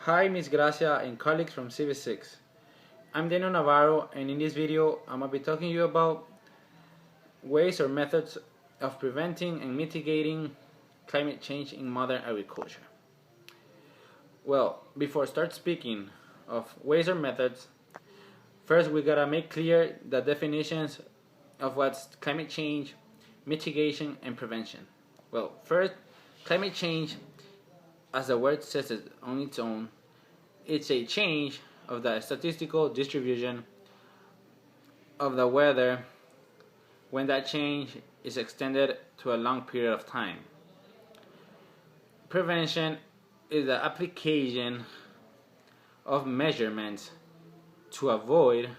Hi Miss Gracia and colleagues from CV6. I'm Daniel Navarro, and in this video I'm going to be talking to you about ways or methods of preventing and mitigating climate change in modern agriculture. Well, before I start speaking of ways or methods, first we gotta make clear the definitions of what's climate change, mitigation, and prevention. Well, first, climate change, as the word says it on its own, it's a change of the statistical distribution of the weather when that change is extended to a long period of time. Prevention is the application of measurements to avoid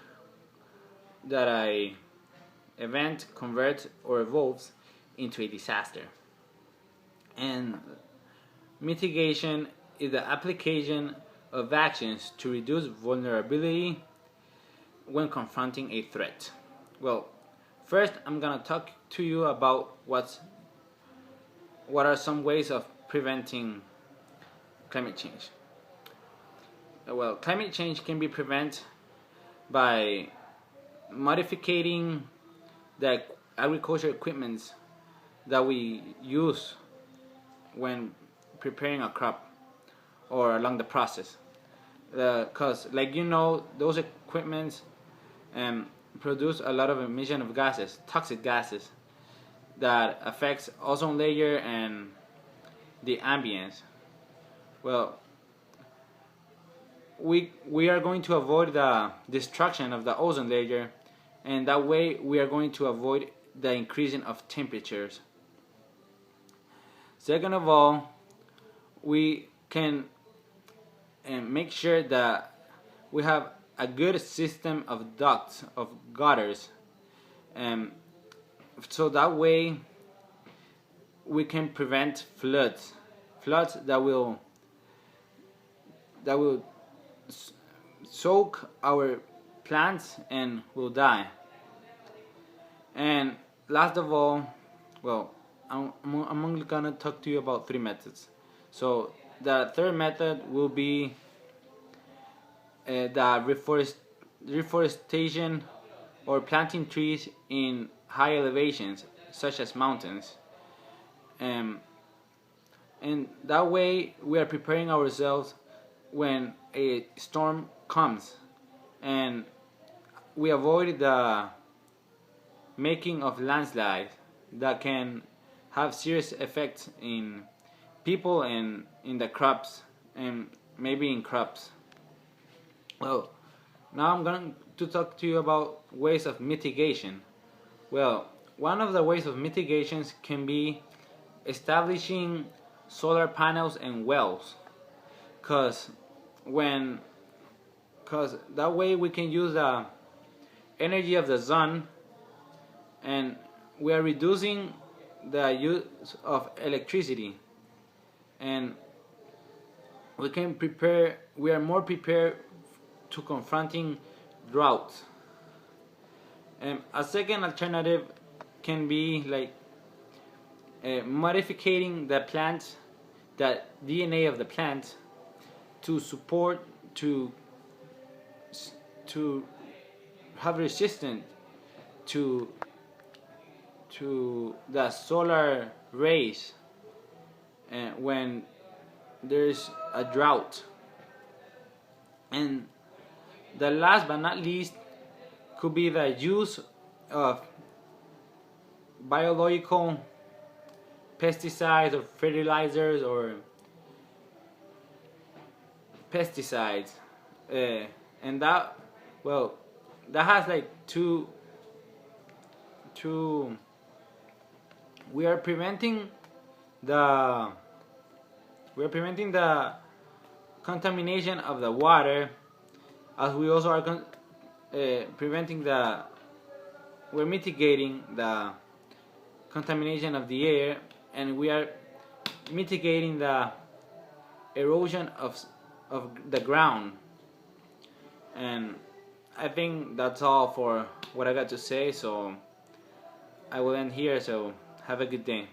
that an event converts or evolves into a disaster. And mitigation is the application of actions to reduce vulnerability when confronting a threat. Well, first I'm going to talk to you about what are some ways of preventing climate change. Well, climate change can be prevented by modifying the agricultural equipment that we use when preparing a crop or along the process, because those equipments produce a lot of emission of gases, toxic gases that affects ozone layer and the ambience. Well, we are going to avoid the destruction of the ozone layer, and that way we are going to avoid the increasing of temperatures. Second of all, we can make sure that we have a good system of ducts, of gutters, so that way we can prevent floods that will soak our plants and will die. And last of all, well, I'm only gonna talk to you about 3 methods. So the third method will be the reforestation or planting trees in high elevations such as mountains, and that way we are preparing ourselves when a storm comes, and we avoid the making of landslides that can have serious effects in people and in the crops, and maybe in crops. Well, now I'm going to talk to you about ways of mitigation. Well, one of the ways of mitigations can be establishing solar panels and wells, because that way we can use the energy of the sun, and we are reducing the use of electricity, and we are more prepared to confronting drought. A second alternative can be modifying the plant, the DNA of the plant, to support to have resistance to the solar rays when there's a drought. And the last but not least could be the use of biological pesticides or fertilizers or pesticides, and that has two we are preventing the contamination of the water, as we also are we're mitigating the contamination of the air, and we are mitigating the erosion of the ground. And I think that's all for what I got to say, so I will end here. So have a good day.